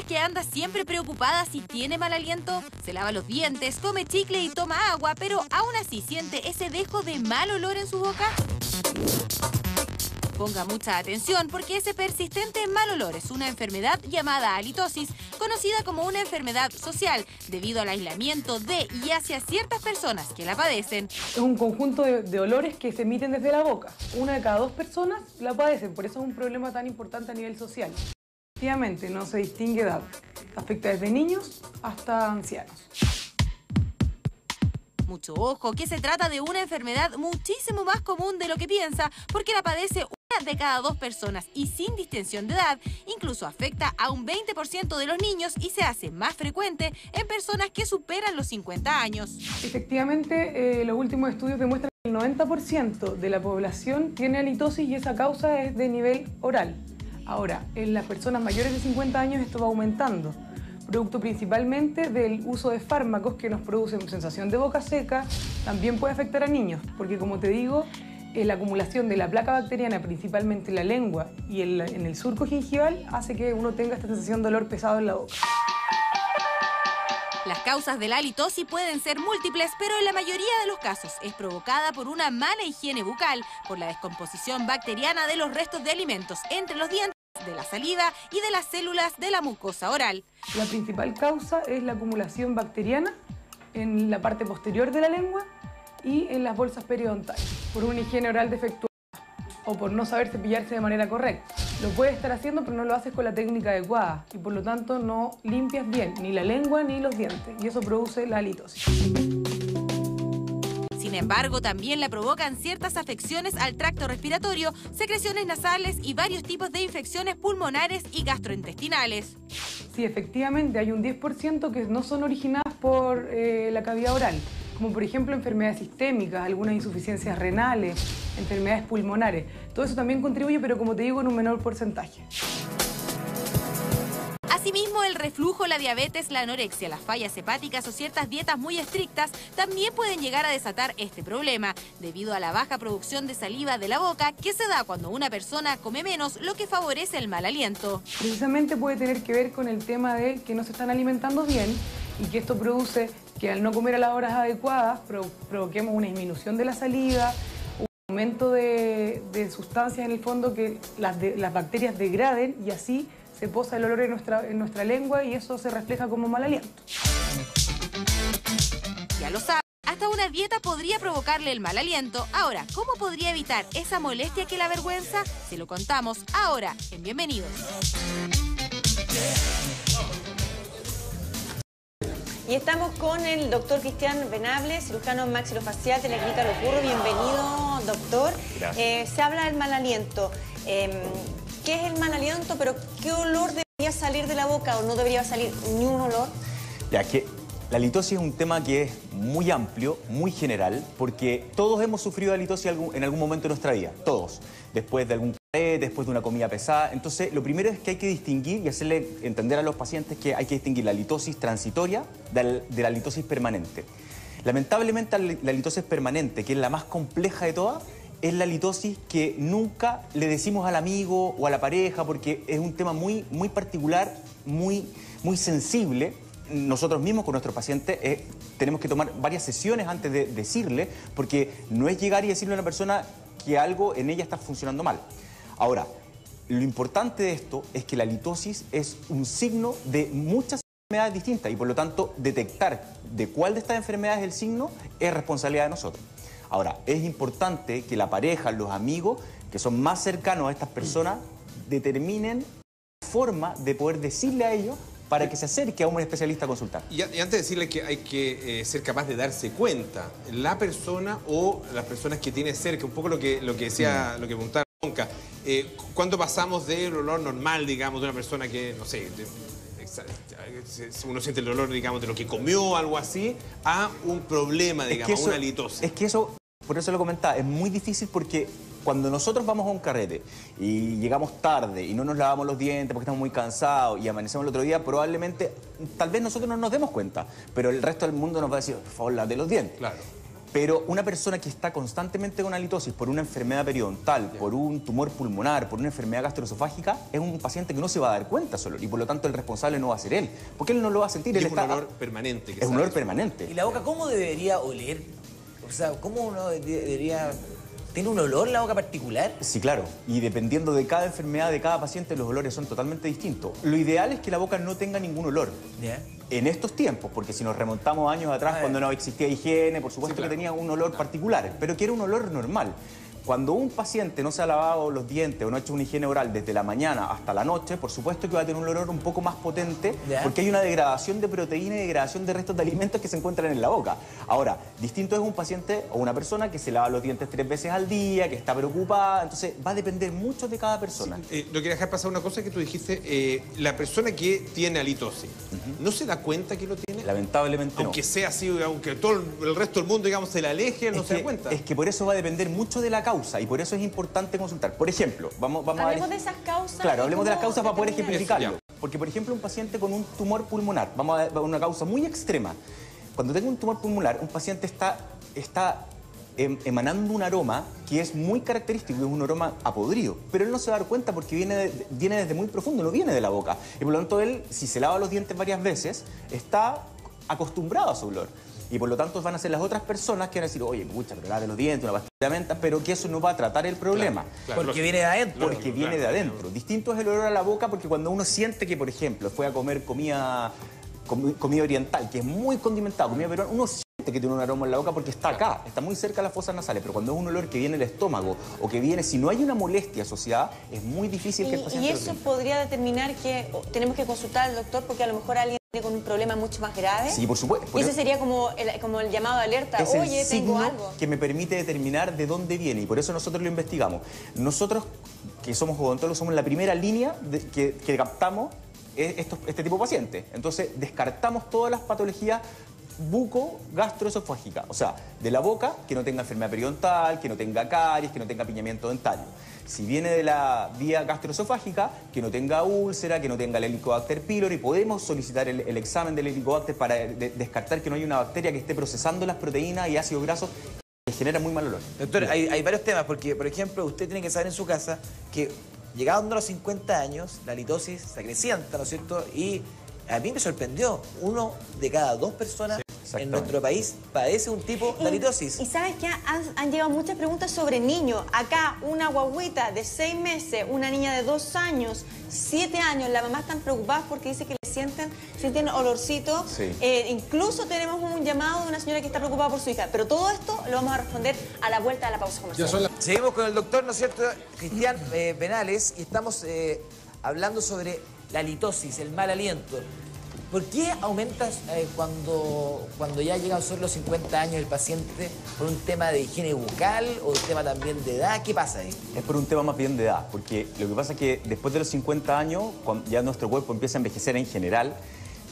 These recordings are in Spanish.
que anda siempre preocupada si tiene mal aliento? Se lava los dientes, come chicle y toma agua, pero aún así siente ese dejo de mal olor en su boca. Ponga mucha atención porque ese persistente mal olor es una enfermedad llamada halitosis, conocida como una enfermedad social, debido al aislamiento de y hacia ciertas personas que la padecen. Es un conjunto de olores que se emiten desde la boca. Una de cada 2 personas la padecen, por eso es un problema tan importante a nivel social. Efectivamente, no se distingue edad. Afecta desde niños hasta ancianos. Mucho ojo, que se trata de una enfermedad muchísimo más común de lo que piensa, porque la padece una de cada 2 personas y sin distinción de edad. Incluso afecta a un 20% de los niños y se hace más frecuente en personas que superan los 50 años. Efectivamente, los últimos estudios demuestran que el 90% de la población tiene halitosis y esa causa es de nivel oral. Ahora, en las personas mayores de 50 años esto va aumentando, producto principalmente del uso de fármacos que nos producen sensación de boca seca. También puede afectar a niños, porque como te digo, la acumulación de la placa bacteriana, principalmente en la lengua y en el surco gingival, hace que uno tenga esta sensación de dolor pesado en la boca. Las causas de la halitosis pueden ser múltiples, pero en la mayoría de los casos es provocada por una mala higiene bucal, por la descomposición bacteriana de los restos de alimentos entre los dientes, de la saliva y de las células de la mucosa oral. La principal causa es la acumulación bacteriana en la parte posterior de la lengua y en las bolsas periodontales, por una higiene oral defectuosa o por no saber cepillarse de manera correcta. Lo puedes estar haciendo, pero no lo haces con la técnica adecuada y por lo tanto no limpias bien ni la lengua ni los dientes y eso produce la halitosis. Sin embargo, también la provocan ciertas afecciones al tracto respiratorio, secreciones nasales y varios tipos de infecciones pulmonares y gastrointestinales. Sí, efectivamente, hay un 10% que no son originadas por la cavidad oral, como por ejemplo enfermedades sistémicas, algunas insuficiencias renales, enfermedades pulmonares. Todo eso también contribuye, pero como te digo, en un menor porcentaje. Asimismo, el reflujo, la diabetes, la anorexia, las fallas hepáticas o ciertas dietas muy estrictas también pueden llegar a desatar este problema, debido a la baja producción de saliva de la boca que se da cuando una persona come menos, lo que favorece el mal aliento. Precisamente puede tener que ver con el tema de que no se están alimentando bien y que esto produce que al no comer a las horas adecuadas provoquemos una disminución de la saliva, un aumento de sustancias en el fondo que las bacterias degraden y así se posa el olor en nuestra lengua y eso se refleja como mal aliento. Ya lo saben, hasta una dieta podría provocarle el mal aliento. Ahora, ¿cómo podría evitar esa molestia que la avergüenza? Se lo contamos ahora en Bienvenidos. Y estamos con el doctor Cristian Venables, cirujano maxilofacial de la Clínica Los Burros. Bienvenido, doctor. Se habla del mal aliento. ¿Qué es el mal aliento? Pero ¿qué olor debería salir de la boca o no debería salir ni un olor? Ya que la halitosis es un tema que es muy amplio, muy general, porque todos hemos sufrido halitosis en algún momento de nuestra vida, todos. Después de algún café, después de una comida pesada. Entonces, lo primero es que hay que distinguir y hacerle entender a los pacientes que hay que distinguir la halitosis transitoria de la halitosis permanente. Lamentablemente, la halitosis permanente, que es la más compleja de todas, es la halitosis que nunca le decimos al amigo o a la pareja porque es un tema muy particular, muy sensible. Nosotros mismos con nuestros pacientes tenemos que tomar varias sesiones antes de decirle, porque no es llegar y decirle a una persona que algo en ella está funcionando mal. Ahora, lo importante de esto es que la halitosis es un signo de muchas enfermedades distintas y por lo tanto detectar de cuál de estas enfermedades es el signo es responsabilidad de nosotros. Ahora, es importante que la pareja, los amigos, que son más cercanos a estas personas, determinen la forma de poder decirle a ellos para que se acerque a un especialista a consultar. Y antes de decirle que hay que ser capaz de darse cuenta, la persona o las personas que tiene cerca, un poco lo que decía, lo que preguntaba Ronca, ¿cuándo pasamos del olor normal, digamos, de una persona que, no sé, uno siente el olor, digamos, de lo que comió, algo así, a un problema, digamos, una halitosis? Es que eso, por eso lo comentaba, es muy difícil porque cuando nosotros vamos a un carrete y llegamos tarde y no nos lavamos los dientes porque estamos muy cansados y amanecemos el otro día, probablemente, tal vez nosotros no nos demos cuenta, pero el resto del mundo nos va a decir, por favor, lávate los dientes. Claro. Pero una persona que está constantemente con halitosis por una enfermedad periodontal, por un tumor pulmonar, por una enfermedad gastroesofágica, es un paciente que no se va a dar cuenta solo y por lo tanto el responsable no va a ser él, porque él no lo va a sentir. Es un olor permanente. Es un olor permanente. ¿Y la boca cómo debería oler? O sea, ¿cómo uno debería...? ¿Tiene un olor la boca particular? Sí, claro. Y dependiendo de cada enfermedad, de cada paciente, los olores son totalmente distintos. Lo ideal es que la boca no tenga ningún olor. ¿Ya? En estos tiempos, porque si nos remontamos años atrás, cuando no existía higiene, por supuesto que tenía un olor particular, pero que era un olor normal. Cuando un paciente no se ha lavado los dientes o no ha hecho una higiene oral desde la mañana hasta la noche, por supuesto que va a tener un olor un poco más potente, porque hay una degradación de proteína y degradación de restos de alimentos que se encuentran en la boca. Ahora, distinto es un paciente o una persona que se lava los dientes 3 veces al día, que está preocupada, entonces va a depender mucho de cada persona. No quería dejar pasar una cosa que tú dijiste, la persona que tiene halitosis, ¿no se da cuenta que lo tiene? Lamentablemente no. Aunque sea así, aunque todo el resto del mundo, digamos, se le aleje, él no se da cuenta. Es que por eso va a depender mucho de la causa y por eso es importante consultar. Por ejemplo, vamos a hablemos de esas causas. Claro, hablemos de las causas para poder ejemplificarlo. Ya. Porque, por ejemplo, un paciente con un tumor pulmonar, vamos a ver una causa muy extrema. Cuando tenga un tumor pulmonar, un paciente está emanando un aroma que es muy característico, es un aroma a podrido, pero él no se va a dar cuenta porque viene desde muy profundo, no viene de la boca. Y por lo tanto, él, si se lava los dientes varias veces, está acostumbrado a su olor. Y por lo tanto van a ser las otras personas que van a decir, oye, pucha, pero lávate los dientes, una pastilla de menta, pero que eso no va a tratar el problema. Claro, porque viene de adentro. Porque viene de adentro. Distinto es el olor a la boca porque cuando uno siente que, por ejemplo, fue a comer comida oriental, que es muy condimentada, comida peruana, uno siente que tiene un aroma en la boca porque está acá, está muy cerca de las fosas nasales, pero cuando es un olor que viene del estómago o que viene, si no hay una molestia asociada, es muy difícil que el paciente Y eso podría determinar que tenemos que consultar al doctor porque a lo mejor alguien tiene con un problema mucho más grave. Sí, por supuesto. Y ese sería como el llamado de alerta. Es oye, el tengo signo algo. que me permite determinar de dónde viene y por eso nosotros lo investigamos. Nosotros, que somos odontólogos, somos la primera línea que captamos este tipo de pacientes. Entonces, descartamos todas las patologías buco-gastroesofágicas, o sea, de la boca, que no tenga enfermedad periodontal, que no tenga caries, que no tenga apiñamiento dentario. Si viene de la vía gastroesofágica, que no tenga úlcera, que no tenga el Helicobacter pylori, podemos solicitar el examen del Helicobacter para descartar que no hay una bacteria que esté procesando las proteínas y ácidos grasos que generan muy mal olor. Doctor, hay varios temas, porque, por ejemplo, usted tiene que saber en su casa que llegando a los 50 años, la halitosis se acrecienta, ¿no es cierto? Y a mí me sorprendió, 1 de cada 2 personas en nuestro país padece un tipo de halitosis. Y sabes que han llegado muchas preguntas sobre niños. Acá una guagüita de 6 meses, una niña de 2 años, 7 años, la mamá están preocupadas porque dice que le sienten olorcito. Sí. Incluso tenemos un llamado de una señora que está preocupada por su hija. Pero todo esto lo vamos a responder a la vuelta de la pausa comercial. Seguimos con el doctor, ¿no es cierto?, Cristian Venales, y estamos hablando sobre la halitosis, el mal aliento. ¿Por qué aumenta cuando ya llegan sobre los 50 años el paciente por un tema de higiene bucal o un tema también de edad? ¿Qué pasa ahí? Es por un tema más bien de edad, porque lo que pasa es que después de los 50 años, cuando ya nuestro cuerpo empieza a envejecer en general,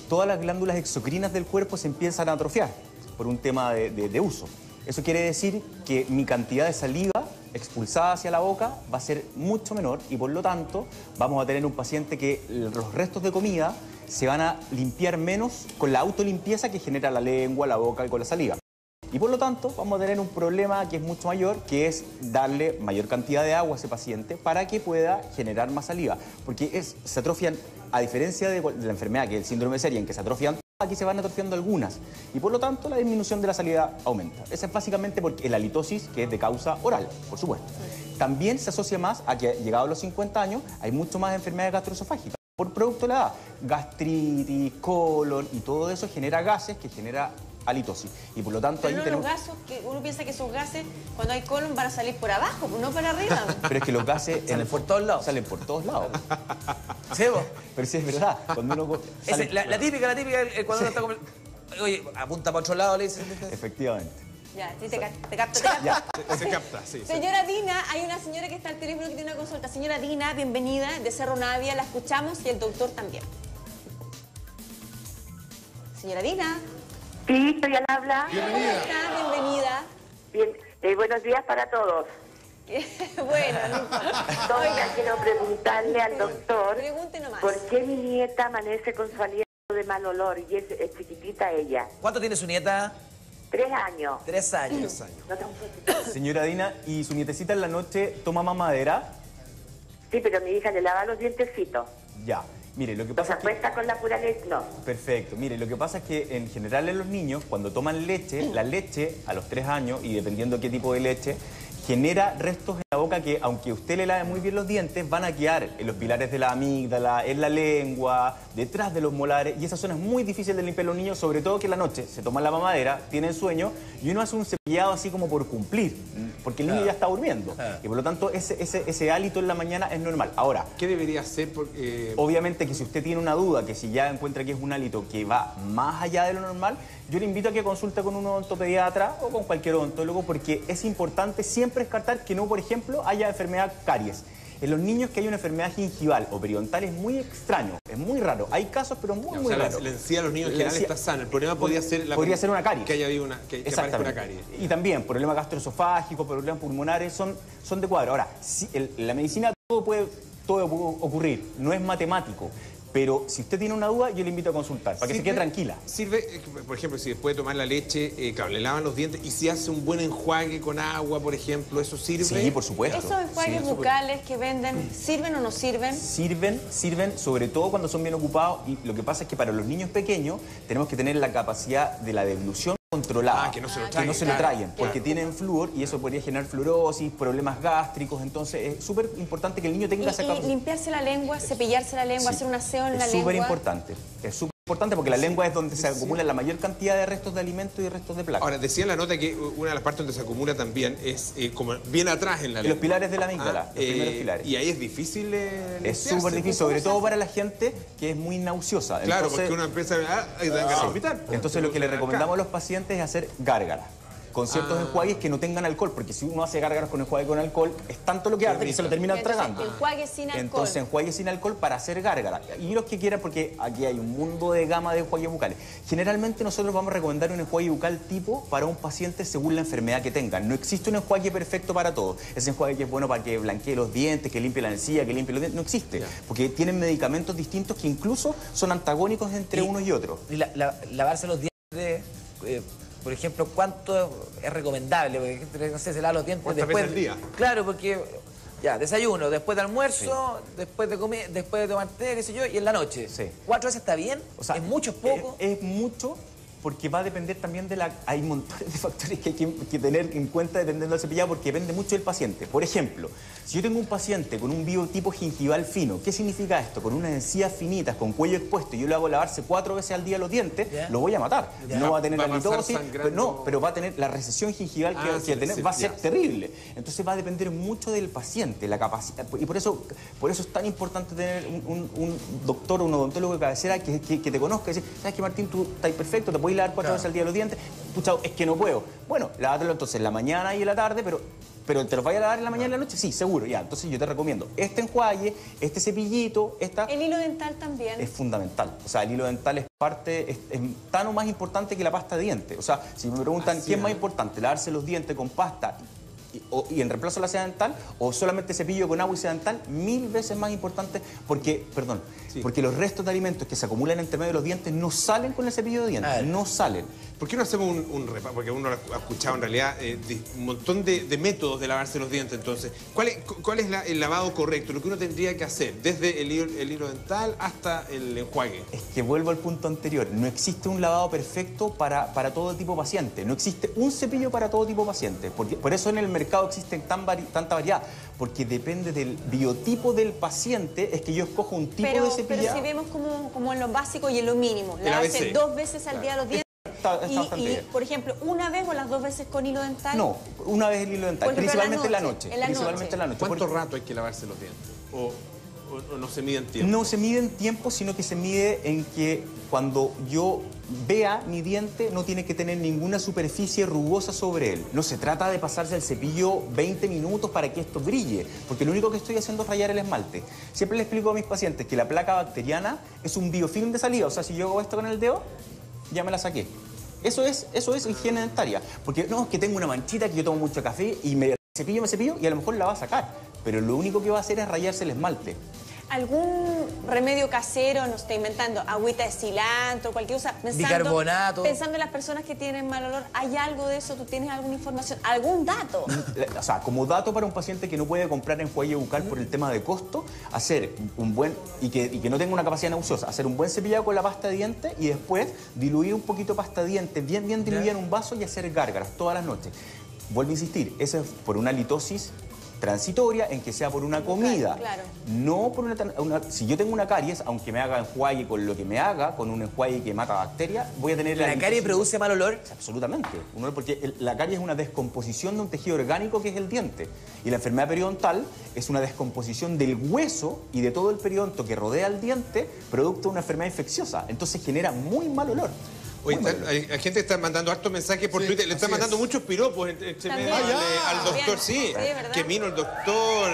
todas las glándulas exocrinas del cuerpo se empiezan a atrofiar por un tema de uso. Eso quiere decir que mi cantidad de saliva expulsada hacia la boca va a ser mucho menor y por lo tanto vamos a tener un paciente que los restos de comida se van a limpiar menos con la autolimpieza que genera la lengua, la boca y con la saliva. Y por lo tanto vamos a tener un problema que es mucho mayor, que es darle mayor cantidad de agua a ese paciente para que pueda generar más saliva. Porque se atrofian, a diferencia de la enfermedad que es el síndrome de Seria, en que se atrofian, aquí se van atrofiando algunas. Y por lo tanto la disminución de la saliva aumenta. Esa es básicamente porque la halitosis, que es de causa oral, por supuesto. También se asocia más a que llegado a los 50 años hay mucho más enfermedades gastroesofágicas. Por producto de la edad, gastritis, colon y todo eso genera gases que genera halitosis. Y por lo tanto pero ahí no tenemos... los gases, que uno piensa que esos gases cuando hay colon van a salir por abajo, no para arriba. Pero es que los gases salen por todos lados. Salen por todos lados. ¿Sí, vos? Pero sí es verdad. Cuando uno sale... La típica, cuando uno está como... Oye, apunta para otro lado, le dicen. Efectivamente. Ya, sí, te capto. Ya. Se capta, sí. Señora Dina, hay una señora que está al teléfono que tiene una consulta. Señora Dina, bienvenida, de Cerro Navia, la escuchamos y el doctor también. Señora Dina. Sí, soy al habla. Bienvenida. ¿Cómo está? Bienvenida. Bien, buenos días para todos. Bueno, no importa. Oiga, quiero preguntarle al doctor Pregunte nomás. por qué mi nieta amanece con su aliento de mal olor y es chiquitita ella. ¿Cuánto tiene su nieta? 3 años. 3 años. 3 años. No te- Señora Dina, ¿y su nietecita en la noche toma mamadera? Sí, pero mi hija le lava los dientecitos. Ya. Mire, lo que No se pasa es que... acuesta con la pura leche, no. Perfecto. Mire, lo que pasa es que en general en los niños, cuando toman leche, la leche a los 3 años, y dependiendo qué tipo de leche, genera restos en la boca que, aunque usted le lave muy bien los dientes, van a quedar en los pilares de la amígdala, en la lengua, detrás de los molares, y esa zona es muy difícil de limpiar los niños, sobre todo que en la noche se toman la mamadera, tienen sueño, y uno hace un cepillado así como por cumplir, porque el niño ya está durmiendo, y por lo tanto ese hálito en la mañana es normal. Ahora, ¿Qué debería hacer? obviamente que si usted tiene una duda, que si ya encuentra que es un hálito que va más allá de lo normal, yo le invito a que consulte con un odontopediatra o con cualquier odontólogo, porque es importante siempre descartar que no, por ejemplo, haya enfermedad caries. En los niños que hay una enfermedad gingival o periodontal es muy extraño, es muy raro. Hay casos, pero muy raros. La encía de los niños en general está sana. El problema podría ser una caries. Que haya habido que aparezca una caries. Y también problemas gastroesofágicos, problemas pulmonares, son de cuadro. Ahora, en la medicina todo puede ocurrir, no es matemático. Pero si usted tiene una duda, yo le invito a consultar, para que se quede tranquila. Sirve, por ejemplo, si después de tomar la leche, claro, le lavan los dientes, y si hace un buen enjuague con agua, por ejemplo, ¿eso sirve? Sí, por supuesto. ¿Esos enjuagues bucales que venden sirven o no sirven? Sirven, sobre todo cuando son bien ocupados, y lo que pasa es que para los niños pequeños tenemos que tener la capacidad de la deglución controlada. Que no se lo traguen, traguen, porque tienen flúor y eso podría generar fluorosis, problemas gástricos, entonces es súper importante que el niño tenga esa Y capacidad. limpiarse la lengua, cepillarse la lengua, Sí. hacer un aseo en la Es lengua. súper importante, porque la lengua es donde se acumula la mayor cantidad de restos de alimentos y restos de placa. Ahora, decía en la nota que una de las partes donde se acumula también es como bien atrás en la lengua. Los pilares de la amígdala, los primeros pilares. Y ahí es difícil Es súper difícil, sobre todo para la gente que es muy nauseosa. Claro, Entonces, porque uno empieza a dan ganas de vomitar. Entonces lo que le recomendamos a los pacientes es hacer gárgaras con ciertos enjuagues que no tengan alcohol, porque si uno hace gárgaras con enjuague con alcohol, es tanto lo que arde que se lo terminan Entonces, tragando. enjuague sin alcohol. Entonces enjuague sin alcohol para hacer gárgaras. Y los que quieran, porque aquí hay un mundo de gama de enjuagues bucales. Generalmente nosotros vamos a recomendar un enjuague bucal tipo para un paciente según la enfermedad que tengan. No existe un enjuague perfecto para todos. Ese enjuague que es bueno para que blanquee los dientes, que limpie la encía, que limpie los dientes, no existe. Porque tienen medicamentos distintos que incluso son antagónicos entre unos y otros. Y lavarse los dientes, por ejemplo, ¿cuánto es recomendable? Porque, no sé, se lava los dientes ¿Cuántas después veces al día? Claro, porque ya, desayuno, después de almuerzo, después de comer, después de tomar té, qué sé yo, y en la noche. Sí. 4 veces está bien, O sea, es mucho, es poco. Es mucho, porque va a depender también de hay montones de factores que hay que tener en cuenta dependiendo del cepillado, porque depende mucho del paciente. Por ejemplo, si yo tengo un paciente con un biotipo gingival fino, ¿qué significa esto? Con unas encías finitas, con cuello expuesto, y yo le hago lavarse 4 veces al día los dientes, lo voy a matar. No va a tener Va a la pasar litosis, sangrando. pero va a tener la recesión gingival que tener, va a ser terrible. Entonces va a depender mucho del paciente, la capacidad. Y por eso es tan importante tener un doctor o un odontólogo de cabecera que te conozca y decir, ¿sabes qué, Martín? Tú estás perfecto, te puedes lavar 4 veces al día los dientes. Pucha, es que no puedo. Bueno, lávatelo entonces en la mañana y en la tarde, pero ¿te los vayas a lavar en la mañana y en la noche? Sí, seguro, ya. Entonces yo te recomiendo este enjuague, este cepillito, El hilo dental también. es fundamental. O sea, el hilo dental es tan o más importante que la pasta de dientes. O sea, si me preguntan qué es más importante, lavarse los dientes con pasta y en reemplazo de la seda dental, o solamente cepillo con agua y seda dental, 1000 veces más importante, porque los restos de alimentos que se acumulan entre medio de los dientes no salen con el cepillo de dientes, no salen. ¿Por qué no hacemos un repaso? Porque uno ha escuchado en realidad un montón de métodos de lavarse los dientes. Entonces, ¿cuál es el lavado correcto? Lo que uno tendría que hacer, desde el hilo dental hasta el enjuague. Es que vuelvo al punto anterior. No existe un lavado perfecto para todo tipo de paciente. No existe un cepillo para todo tipo de paciente. Por eso en el mercado existe tanta variedad. Porque depende del biotipo del paciente, es que yo escojo un tipo de cepillado. Pero si vemos como en lo básico y en lo mínimo, lavarse 2 veces al día los dientes. Está bastante bien. Por ejemplo, ¿una vez o las 2 veces con hilo dental? No, una vez el hilo dental, Por ejemplo, principalmente en la noche. Principalmente en la noche. ¿Cuánto rato hay que lavarse los dientes? ¿O no se mide en tiempo? No se mide en tiempo, sino que se mide en que cuando yo vea mi diente no tiene que tener ninguna superficie rugosa sobre él. No se trata de pasarse el cepillo 20 minutos para que esto brille, porque lo único que estoy haciendo es rayar el esmalte. Siempre le explico a mis pacientes que la placa bacteriana es un biofilm de salida. O sea, si yo hago esto con el dedo, ya me la saqué. Eso es higiene dentaria. Porque no, es que tengo una manchita, que yo tomo mucho café y me cepillo y a lo mejor la va a sacar. Pero lo único que va a hacer es rayarse el esmalte. ¿Algún remedio casero, no estoy inventando, agüita de cilantro, cualquier cosa? Bicarbonato. Pensando en las personas que tienen mal olor, ¿hay algo de eso? ¿Tú tienes alguna información? ¿Algún dato? O sea, como dato para un paciente que no puede comprar enjuague bucal por el tema de costo, hacer un buen, y que no tenga una capacidad nauseosa, hacer un buen cepillado con la pasta de dientes y después diluir un poquito de pasta de dientes, bien diluida en un vaso y hacer gárgaras todas las noches. Vuelvo a insistir, eso es por una litosis transitoria, en que sea por una comida. Claro. No por si yo tengo una caries, aunque me haga enjuague con lo que me haga, con un enjuague que mata bacterias, voy a tener ¿La caries produce mal olor? Absolutamente. Porque la caries es una descomposición de un tejido orgánico que es el diente. Y la enfermedad periodontal es una descomposición del hueso y de todo el periodonto que rodea el diente, producto de una enfermedad infecciosa. Entonces genera muy mal olor. Oye, hay gente que está mandando hartos mensajes por Twitter, le están mandando muchos piropos al doctor, sí, que vino el doctor,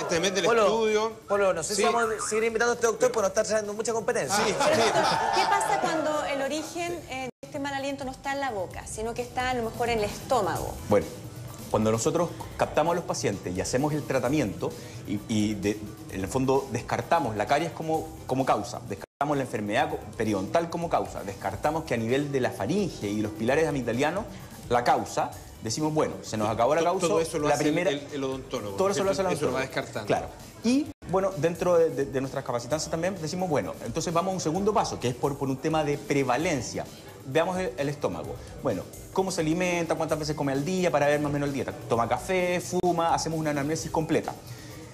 también del estudio. Polo, no sé si vamos a seguir invitando a este doctor por no estar trayendo mucha competencia. Pero, doctor, ¿qué pasa cuando el origen de este mal aliento no está en la boca, sino que está a lo mejor en el estómago? Bueno, cuando nosotros captamos a los pacientes y hacemos el tratamiento en el fondo descartamos la caries como causa, descartamos la enfermedad periodontal como causa, descartamos que a nivel de la faringe y los pilares amigdalianos la causa, decimos, bueno, se nos acabó la causa. Todo eso lo la hace primera, el odontólogo. Todo eso lo hace el odontólogo. Eso lo va descartando. Claro. Y, bueno, dentro de nuestras capacitancias también decimos, bueno, entonces vamos a un segundo paso, que es por un tema de prevalencia. Veamos el estómago. Bueno, cómo se alimenta, cuántas veces come al día para ver más o menos el dieta. Toma café, fuma, hacemos una anamnesis completa.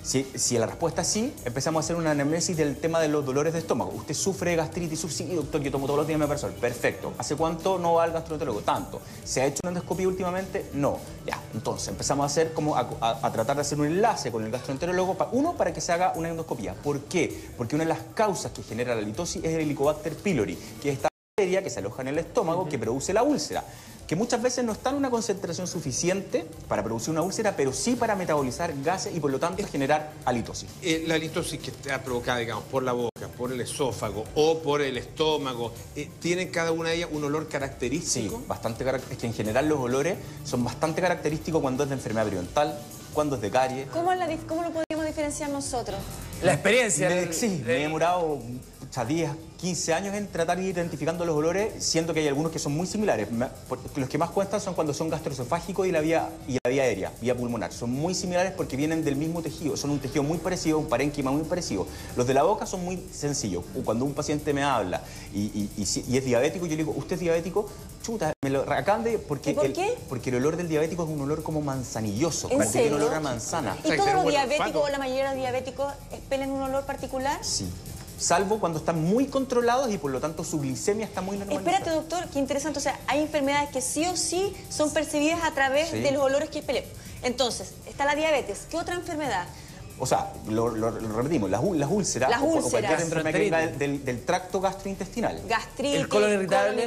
Si la respuesta es sí, empezamos a hacer una anamnesis del tema de los dolores de estómago. ¿Usted sufre de gastritis? Sí, doctor, yo tomo todos los días omeprazol. Perfecto. ¿Hace cuánto no va al gastroenterólogo? Tanto. ¿Se ha hecho una endoscopia últimamente? No. Ya, entonces empezamos a hacer a tratar de hacer un enlace con el gastroenterólogo, para que se haga una endoscopia. ¿Por qué? Porque una de las causas que genera la litosis es el Helicobacter pylori, que es esta bacteria que se aloja en el estómago, que produce la úlcera, que muchas veces no está en una concentración suficiente para producir una úlcera, pero sí para metabolizar gases y por lo tanto generar halitosis. La halitosis que está provocada, digamos, por la boca, por el esófago o por el estómago, ¿tienen cada una de ellas un olor característico? Sí, bastante característico. Es que en general los olores son bastante característicos cuando es de enfermedad periodontal, cuando es de caries. ¿Cómo lo podríamos diferenciar nosotros? La experiencia. Sí, me he demorado 10, 15 años en tratar de ir identificando los olores, siendo que hay algunos que son muy similares. Los que más cuentan son cuando son gastroesofágicos y la vía aérea, vía pulmonar. Son muy similares porque vienen del mismo tejido, son un tejido muy parecido, un parénquima muy parecido. Los de la boca son muy sencillos. Cuando un paciente me habla y es diabético, yo le digo, ¿usted es diabético? Chuta, me lo acaban de... ¿Por qué? Porque el olor del diabético es un olor como manzanilloso. ¿En serio? Tiene olor a manzana. ¿Y todos los diabéticos o la mayoría de los diabéticos expelan un olor particular? Sí. Salvo cuando están muy controlados y por lo tanto su glicemia está muy normalizada. Espérate, doctor, qué interesante. O sea, hay enfermedades que sí o sí son percibidas a través de los olores que expelemos. Entonces, está la diabetes. ¿Qué otra enfermedad? O sea, lo repetimos, las úlceras, o cualquier enfermedad que venga del tracto gastrointestinal. Gastritis, el colon irritable.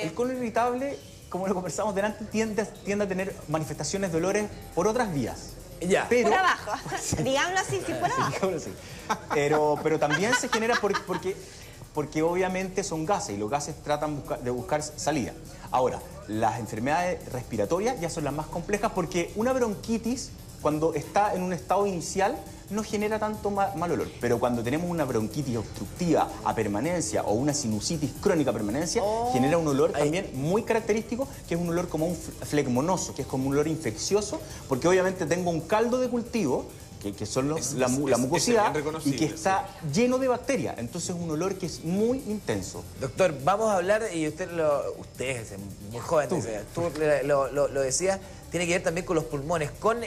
El colon irritable, como lo conversamos delante, tiende a tener manifestaciones de dolores por otras vías. Ya. Pero, por abajo, digámoslo así, sí, por abajo. Digámoslo así. Pero también se genera porque obviamente son gases y los gases tratan de buscar salida. Ahora, las enfermedades respiratorias ya son las más complejas porque una bronquitis, cuando está en un estado inicial, no genera tanto mal olor. Pero cuando tenemos una bronquitis obstructiva a permanencia o una sinusitis crónica a permanencia, genera un olor también muy característico, que es un olor como un flegmonoso, que es como un olor infeccioso, porque obviamente tengo un caldo de cultivo, que son la mucosidad, y que está lleno de bacterias. Entonces es un olor que es muy intenso. Doctor, vamos a hablar, y usted es muy joven, tú lo decías, tiene que ver también con los pulmones, con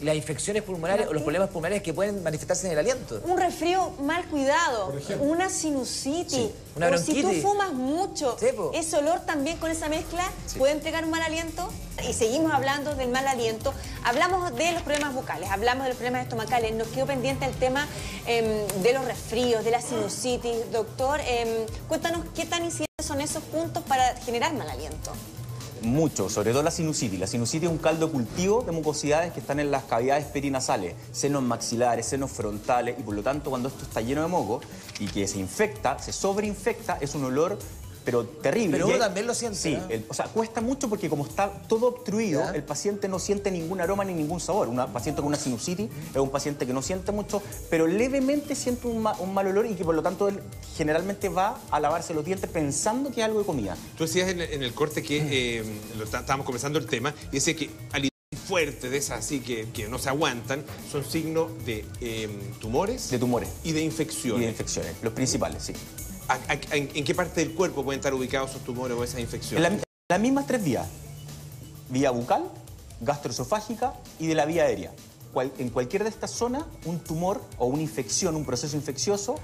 las infecciones pulmonares o los problemas pulmonares que pueden manifestarse en el aliento. Un resfrío mal cuidado, una sinusitis, una bronquitis. O si tú fumas mucho, ese olor también con esa mezcla puede entregar un mal aliento. Y seguimos hablando del mal aliento, hablamos de los problemas bucales, hablamos de los problemas estomacales, nos quedó pendiente el tema de los resfríos, de la sinusitis. Doctor, cuéntanos qué tan incidentes son esos puntos para generar mal aliento. Mucho, sobre todo la sinusitis. La sinusitis es un caldo de cultivo de mucosidades que están en las cavidades perinasales, senos maxilares, senos frontales, y por lo tanto cuando esto está lleno de moco y que se infecta, se sobreinfecta, es un olor pero terrible. Pero uno también lo siente, Sí, ¿no? o sea, cuesta mucho porque como está todo obstruido, ¿Ya? el paciente no siente ningún aroma ni ningún sabor. Un paciente con una sinusitis es un paciente que no siente mucho, pero levemente siente un mal olor y que por lo tanto él generalmente va a lavarse los dientes pensando que es algo de comida. Tú decías en el corte que estábamos comenzando el tema y decía que fuertes de esas así que no se aguantan son signos de tumores. De tumores. Y de infecciones. Y de infecciones, los principales, sí. ¿En qué parte del cuerpo pueden estar ubicados esos tumores o esas infecciones? En las mismas 3 vías. Vía bucal, gastroesofágica y de la vía aérea. En cualquier de estas zonas, un tumor o una infección, un proceso infeccioso,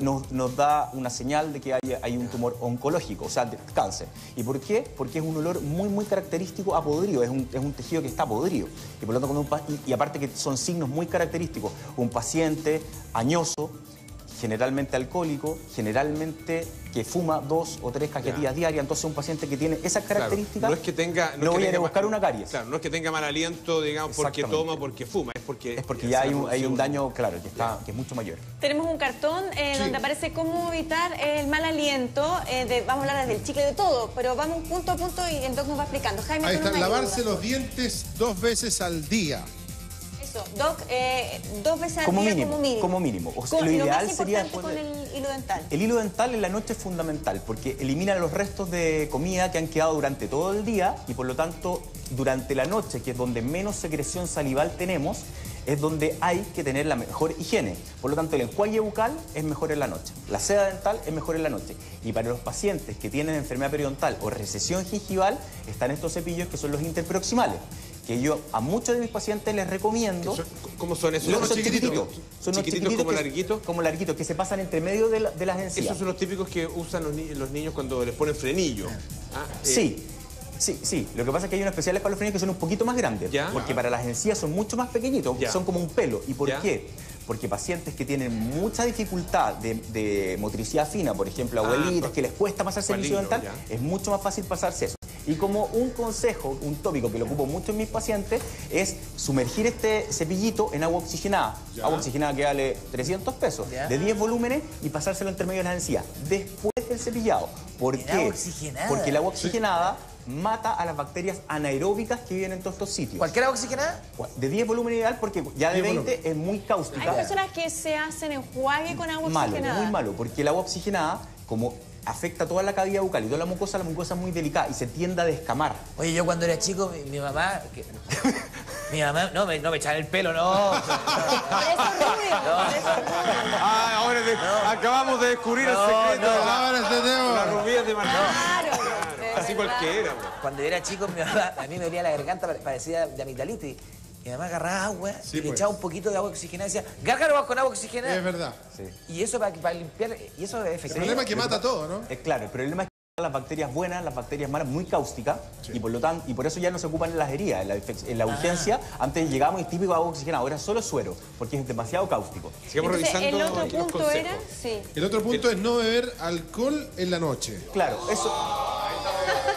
nos da una señal de que hay un tumor oncológico, o sea, de cáncer. ¿Y por qué? Porque es un olor muy característico a podrido, es un tejido que está podrido. Y por lo tanto, y aparte que son signos muy característicos, un paciente añoso, generalmente alcohólico, generalmente que fuma 2 o 3 cajetillas diarias, entonces un paciente que tiene esas características, claro, no es que tenga, no voy a ir a buscar una caries. Claro, no es que tenga mal aliento, digamos, porque toma, porque fuma, es porque ya hay un daño, claro, que es mucho mayor. Tenemos un cartón donde aparece cómo evitar el mal aliento. Vamos a hablar desde el chicle de todo, pero vamos punto a punto y el doc nos va explicando. Jaime, ahí tú está, nos lavarse ayudas. los dientes 2 veces al día. Eso, doc, 2 veces al Como día mínimo, como mínimo. como mínimo. O sea, Con, lo lo ideal más sería importante después con el hilo dental. El hilo dental en la noche es fundamental porque elimina los restos de comida que han quedado durante todo el día y por lo tanto durante la noche, que es donde menos secreción salival tenemos, es donde hay que tener la mejor higiene. Por lo tanto, el enjuague bucal es mejor en la noche, la seda dental es mejor en la noche. Y para los pacientes que tienen enfermedad periodontal o recesión gingival, están estos cepillos que son los interproximales, que yo a muchos de mis pacientes les recomiendo. ¿Cómo son esos? Son chiquititos. Son unos chiquititos como larguitos. Como larguitos, que se pasan entre medio de las encías. Esos son los típicos que usan los niños cuando les ponen frenillo. Sí. Lo que pasa es que hay unos especiales para los frenillos que son un poquito más grandes. ¿Ya? Porque para las encías son mucho más pequeñitos, ¿Ya? son como un pelo. ¿Y por ¿Ya? qué? Porque pacientes que tienen mucha dificultad de motricidad fina, por ejemplo, abuelitas, que les cuesta pasarse el inicio dental, es mucho más fácil pasarse eso. Y como un consejo, un tópico que lo ocupo mucho en mis pacientes, es sumergir este cepillito en agua oxigenada. ¿Ya? Agua oxigenada que vale 300 pesos, ¿Ya? de 10 volúmenes y pasárselo entre medio de las encías. Después del cepillado. ¿Por ¿El qué? agua oxigenada? Porque el agua oxigenada mata a las bacterias anaeróbicas que viven en todos estos sitios. ¿Cualquier agua oxigenada? De 10 volúmenes ideal porque ya de 20 es muy Hay cáustica. personas que se hacen enjuague con agua Malo, oxigenada. muy malo, porque el agua oxigenada, como afecta toda la cavidad bucal y toda la mucosa es muy delicada y se tiende a descamar. Oye, yo cuando era chico, mi mamá... mi mamá no me echaba el pelo, no. Por eso rubio, por eso rubio. Ahora acabamos de descubrir el secreto de Ahora entendemos. las rubias de Martín. Claro, Así cualquiera. Cuando yo era chico, mi mamá, a mí me dolía la garganta, parecía de amigdalitis. Mi mamá agarraba agua Sí, y le pues. echaba un poquito de agua oxigenada y decía, gárgalo con agua oxigenada. Es verdad. Y eso para limpiar, y eso es El efectivo. problema es que mata todo, ¿no? Claro, el problema es que las bacterias buenas, las bacterias malas, muy cáusticas, y por lo tanto, y por eso ya no se ocupan en las heridas, en la urgencia. Antes llegábamos y típico agua oxigenada, ahora solo suero, porque es demasiado cáustico. Sigamos Entonces, revisando el otro los punto consejos. era, sí. El otro punto es no beber alcohol en la noche. Claro, eso.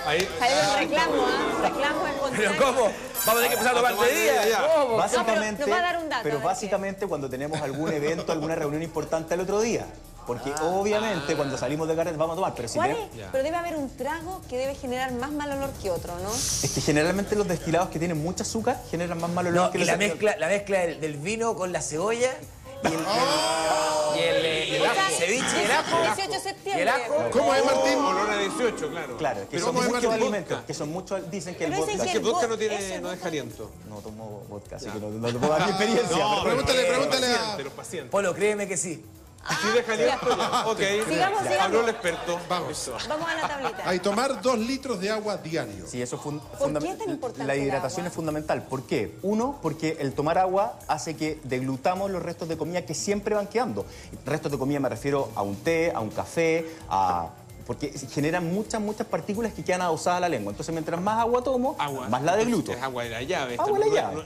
Ahí. Hay un reclamo, reclamo espontáneo. ¿Pero cómo? ¿Vamos a tener que empezar a tomar tomar medidas? medidas ya. ¿Cómo? Básicamente, nos va a dar un dato, a pero ver básicamente cuando tenemos algún evento, alguna reunión importante al otro día. Porque obviamente cuando salimos de carrete vamos a tomar, pero si ¿Cuál tenemos- es? Pero debe haber un trago que debe generar más mal olor que otro, ¿no? Es que generalmente los destilados que tienen mucha azúcar generan más mal olor No, que y los la mezcla del vino con la cebolla y el ceviche y el ajo. 18 de septiembre. ¿Y el ajo? ¿Cómo es, Martín? Olor a 18, claro. Claro, que Pero son ¿cómo es, muchos Martín? alimentos, que son muchos, dicen que el Pero ese vodka... Es que el vodka no, Eso es no deja aliento. No tomo vodka, así que no te puedo dar mi experiencia. pero- Pregúntale a... Los pacientes. Polo, créeme que sí. ¿Sí deja aliento? Ya. Ok. Sigamos. Habló el experto. Vamos. Listo. Vamos a la tablita. Hay tomar 2 litros de agua diario. Sí, eso es ¿Por qué es tan importante La el hidratación agua? es fundamental. ¿Por qué? Uno, porque el tomar agua hace que deglutamos los restos de comida que siempre van quedando. Restos de comida me refiero a un té, a un café, porque generan muchas partículas que quedan adosadas a la lengua. Entonces, mientras más agua tomo, Agua. más la degluto. Es agua de la llave. Agua de la no, llave.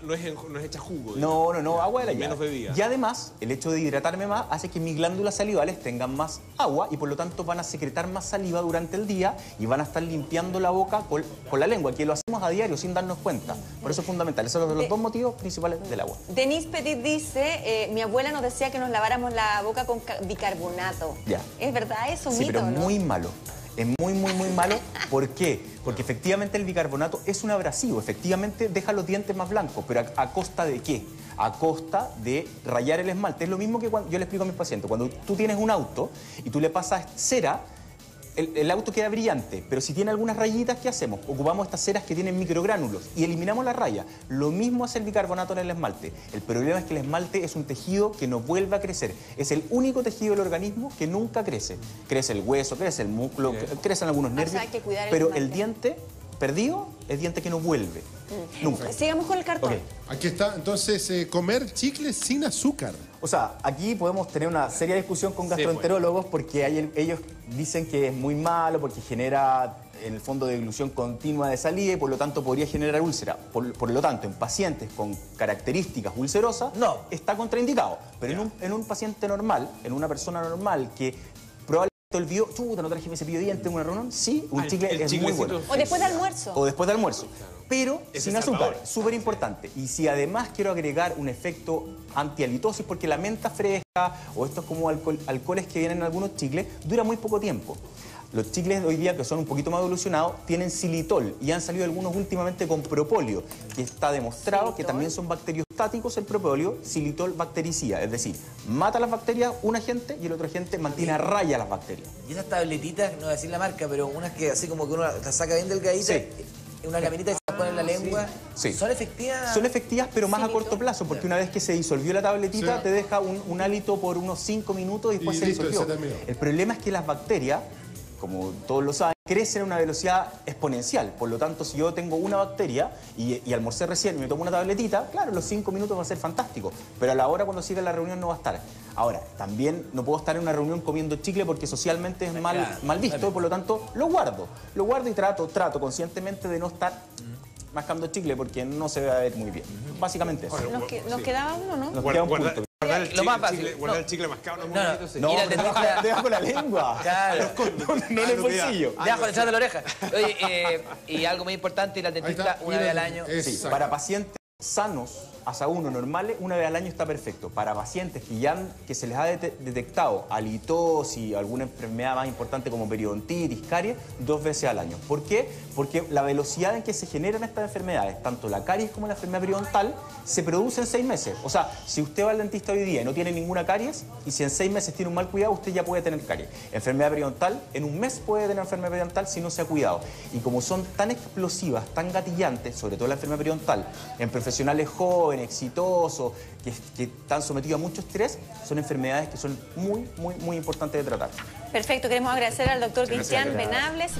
no es hecha jugo. No, agua de la Menos llave. bebida. Y además, el hecho de hidratarme más hace que mis glándulas salivales tengan más agua y por lo tanto van a secretar más saliva durante el día y van a estar limpiando la boca con la lengua, que lo hacemos a diario sin darnos cuenta. Por eso es fundamental. Esos son los dos motivos principales del agua. Denise Petit dice, mi abuela nos decía que nos laváramos la boca con bicarbonato. Ya. ¿Es verdad eso, Sí, mito, pero no? muy malo. Es muy, muy, muy malo. ¿Por qué? Porque efectivamente el bicarbonato es un abrasivo, efectivamente deja los dientes más blancos, pero ¿a costa de qué? A costa de rayar el esmalte. Es lo mismo que cuando yo le explico a mis pacientes. Cuando tú tienes un auto y tú le pasas cera, el auto queda brillante, pero si tiene algunas rayitas, ¿qué hacemos? Ocupamos estas ceras que tienen microgránulos y eliminamos la raya. Lo mismo hace el bicarbonato en el esmalte. El problema es que el esmalte es un tejido que no vuelve a crecer. Es el único tejido del organismo que nunca crece. Crece el hueso, crece el músculo, crecen algunos nervios, hay que cuidar el pero esmalte. el diente perdido es diente que no vuelve. Nunca. Sigamos con el cartón. Ok. Aquí está, entonces, comer chicles sin azúcar. O sea, aquí podemos tener una seria discusión con gastroenterólogos porque ellos dicen que es muy malo porque genera, en el fondo, deglución continua de saliva y por lo tanto podría generar úlcera. Por lo tanto, en pacientes con características ulcerosas, No. está contraindicado. Pero en un paciente normal, en una persona normal que probablemente olvidó, chuta, no traje mi cepillo de dientes en una reunión, sí, un chicle es muy bueno. O después de almuerzo. O después de almuerzo. Pero Ese sin salvador. azúcar, súper importante. Y si además quiero agregar un efecto antihalitosis, porque la menta fresca o estos como alcoholes que vienen en algunos chicles, dura muy poco tiempo. Los chicles de hoy día, que son un poquito más evolucionados, tienen xilitol y han salido algunos últimamente con propóleo, que está demostrado que también son bacteriostáticos el propóleo, xilitol bactericida. Es decir, mata las bacterias un agente y el otro agente mantiene a raya las bacterias. Y esas tabletitas, no voy a decir la marca, pero unas que así como que uno la saca bien delgadita, Sí. una caminita que se pone en la lengua, Sí. ¿son efectivas? Son efectivas, pero más a corto plazo, porque una vez que se disolvió la tabletita, Sí. te deja un hálito por unos 5 minutos y después Y se listo, disolvió. se terminó. El problema es que las bacterias, como todos lo saben, crecen a una velocidad exponencial. Por lo tanto, si yo tengo una bacteria y almorcé recién y me tomo una tabletita, claro, los 5 minutos va a ser fantástico, pero a la hora cuando siga la reunión no va a estar. Ahora, también no puedo estar en una reunión comiendo chicle porque socialmente es mal visto, por lo tanto, lo guardo y trato conscientemente de no estar mascando chicle porque no se va a ver muy bien. Básicamente eso. Nos quedaba uno, ¿no? Nos queda un punto. Guardar el Lo más chicle, fácil. guardar No. el chicle mascado no es muy No, no. bonito, sí. No, Ir al dentista. debajo la lengua. Claro. No en el bolsillo. Debajo detrás de la oreja. Oye, y algo muy importante, ir al Ahí dentista está, una vez al año. Sí, Exacto. para pacientes sanos, hasta uno normales, una vez al año está perfecto. Para pacientes que se les ha detectado halitosis, alguna enfermedad más importante como periodontitis, caries, 2 veces al año. ¿Por qué? Porque la velocidad en que se generan estas enfermedades, tanto la caries como la enfermedad periodontal, se produce en 6 meses. O sea, si usted va al dentista hoy día y no tiene ninguna caries, y si en 6 meses tiene un mal cuidado, usted ya puede tener caries. Enfermedad periodontal, en un mes puede tener enfermedad periodontal si no se ha cuidado. Y como son tan explosivas, tan gatillantes, sobre todo la enfermedad periodontal, en profesionales jóvenes, exitosos, que están sometidos a mucho estrés, son enfermedades que son muy, muy, muy importantes de tratar. Perfecto, queremos agradecer al doctor Cristian Venables.